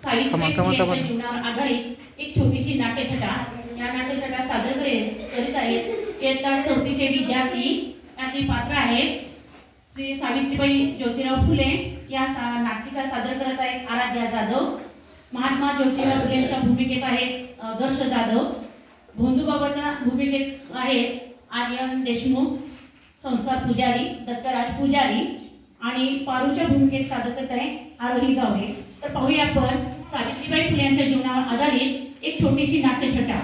सावित्रीबाई फुले यांच्या जीवनावर आधारित एक छोटीशी नाट्यछटा या नाट्यछटा सादर करीत आहेत इयत्ता चौथीचे विद्यार्थी. याची पात्र आहेत श्री सावित्रीबाई ज्योतिराव फुले या नाटिका सादर करत आहेत आराध्या जाधव. महात्मा ज्योतिराव फुले यांच्या भूमिकेत आहेत दर्श जाधव. भोंदूबाबाच्या भूमिकेत आहेत आर्यन देशमुख, संस्कार पुजारी, दत्तराज पुजारी आणि पारूच्या भूमिकेत सादर करत आहे आरोही गावडे. तर पाहूया आपण सावित्रीबाई फुले यांच्या जीवनावर आधारित एक छोटीशी नाट्यछटा.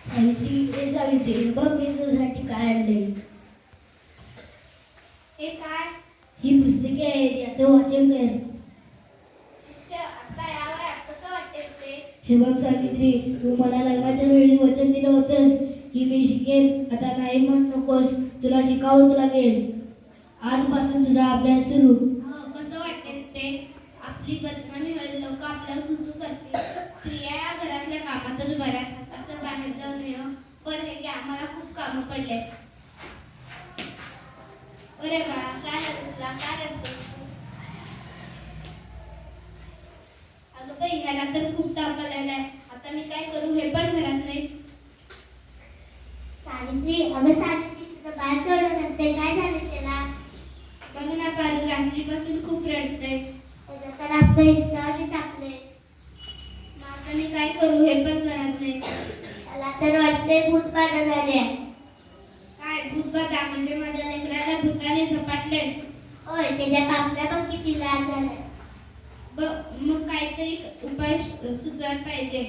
सावित्री सावित्री बघ मी तुझ्यासाठी काय आणले. हे काय? ही पुस्तके आहेत, याचं वाचन कर. आता या वयात कसं वाटेल ते? हे बघ सावित्री, तू मला लग्नाच्या वेळी वचन दिलं होतंस की मी शिकेन. आता नाही म्हण नकोस, तुला शिकावंच लागेल. आजपासून तुझा अभ्यास सुरू. कसं वाटेल ते? आपली बदनामी होईल, लोक आपल्याला तुझू करतील. स्त्रिया या घरातल्या कामातच बऱ्याच असं बाहेर जाऊन ये. पण हे की आम्हाला खूप कामं पडले. अरे बाळा, काय तुला काय रडतो? अगं बाई, ह्याला तर खूप ताप आलेला आहे. आता मी काय करू? हे पण घरात नाही. सावित्री, अगं सावित्री, तुझं बाळ केवढं रडतंय, काय झालं त्याला? बघ ना पारू, रात्रीपासून खूप रडतंय. त्याचं तर अभ्यास टाकले. मग आता मी काय करू? हे पण घरात नाही. त्याला तर वाटतंय भूतबाधा झाल्या. काय भूतबाधा? म्हणजे माझ्या लेकराला भूताने झपाटले? होय, त्याच्या पापण्या पण किती लाल झाल्या. मग काहीतरी उपाय सुचवायला पाहिजे.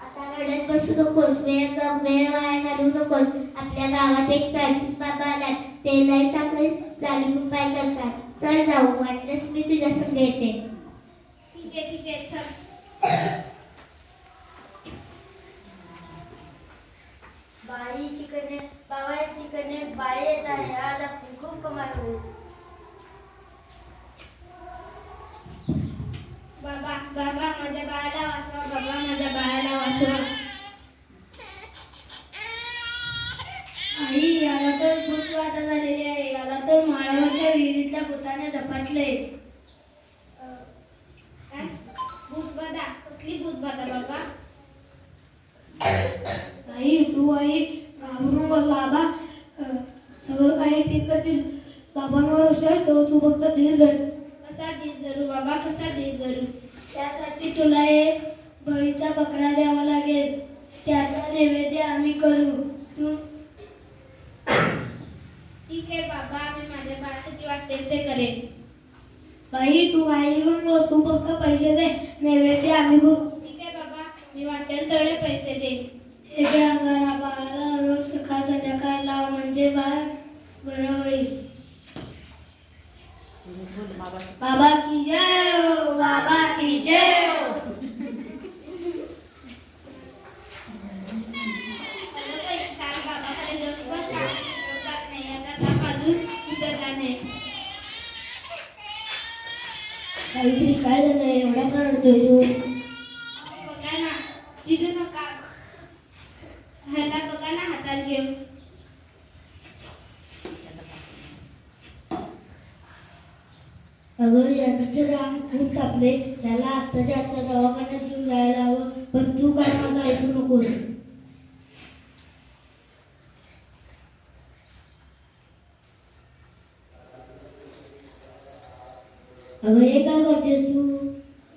आता रडत बसू नकोस, वेळ वाया घालवू नकोस. आपल्या गावात एक तांत्रिक बाबा आलात, ते लय चांगले जाणून उपाय करतात. चल जाऊ, वाटलंच मी तुझ्या संग येते. ठीक आहे चल. बाई तिकडे बाबा तिकडे बाई येत आहे. आज आपली खूप कमाल होईल. बाबा बाबा माझ्या बाळाला वाचवा. बाबा माझ्या बाळाला वाचवा. आई, याला तर भूतबाधा झालेली आहे. याला तर माळावरच्या विहिरीतल्या भूताने झपाटले. काय भूतबाधा? कसली भूतबाधा बाबा? आई, तू आई घाबरू नको. बाबा सगळं काही ठीक करतील. बाबांवर विश्वास ठेव, तू फक्त धीर धर. कसा धीर धरू बाबा? कसा धीर धरू? त्यासाठी तुला एक बळीचा बकरा द्यावा लागेल. त्याचा नैवेद्य आम्ही करू. तू ठीक आहे बाबा, मी माझ्या बाळासाठी वाटेल ते करेन. बाई, तू काही घेऊन बस, तू फक्त पैसे दे, नैवेद्य आम्ही करू. ठीक आहे बाबा, मी वाटेल तेवढे पैसे देईन. हे घ्या अंगारा, बाळाला रोज सकाळ संध्याकाळ लाव, म्हणजे बाळ बरं होईल. बाबा की जय हो, बाबा की जय हो. काल बाबाकडे जाऊन बसला, जात नाही. याचा ताप अजून उतरला नाही. सावित्री, काय झालं? एवढा का रडतोय तू? बघा ना, चिडू नका. ह्याला बघा ना, हातात घेऊ. अगं, याचं तर अंग खूप तापले. त्याला आत्ताच्या आत्ता दवाखान्यात घेऊन जायला हवं. पण तू काय माझं ऐकू नको. अगं, हे काय करतेस तू?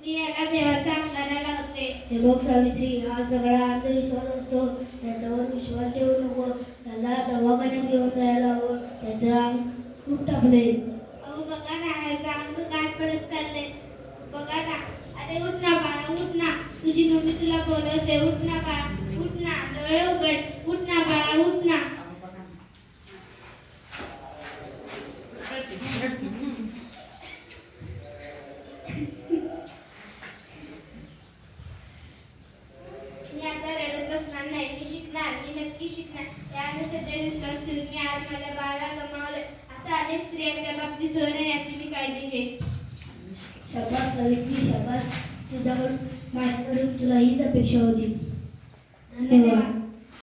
मी याला देवाचा अंगारा लावते. हे बघ सावित्री, हा सगळा अंधविश्वास असतो. त्याच्यावर विश्वास ठेवू नको. त्याला दवाखान्यात घेऊन जायला हवं. त्याचं अंग खूप तापले. अहो बघा ना, ह्याचा अंग काय पडत चाललंय. बघा ना. अरे उठ ना बाळा, उठ ना. तुझी मम्मी तुला बोलवते. उठ ना बाळा, उठ ना. डोळे उघड. उठ ना बाळा, उठ ना. मी आता रडत बसणार नाही. मी शिकणार. मी नक्की शिकणार. या अनुषाचा विश्वास ठेवून मी आज माझ्या बाळाला गमावले. असं अनेक स्त्रियांच्या बाबतीत होऊ नये याची मी काळजी घेईन. शाबास सावित्री, शाबास. तुझ्याकडून माझ्याकडून तुला हीच अपेक्षा होती. धन्यवाद.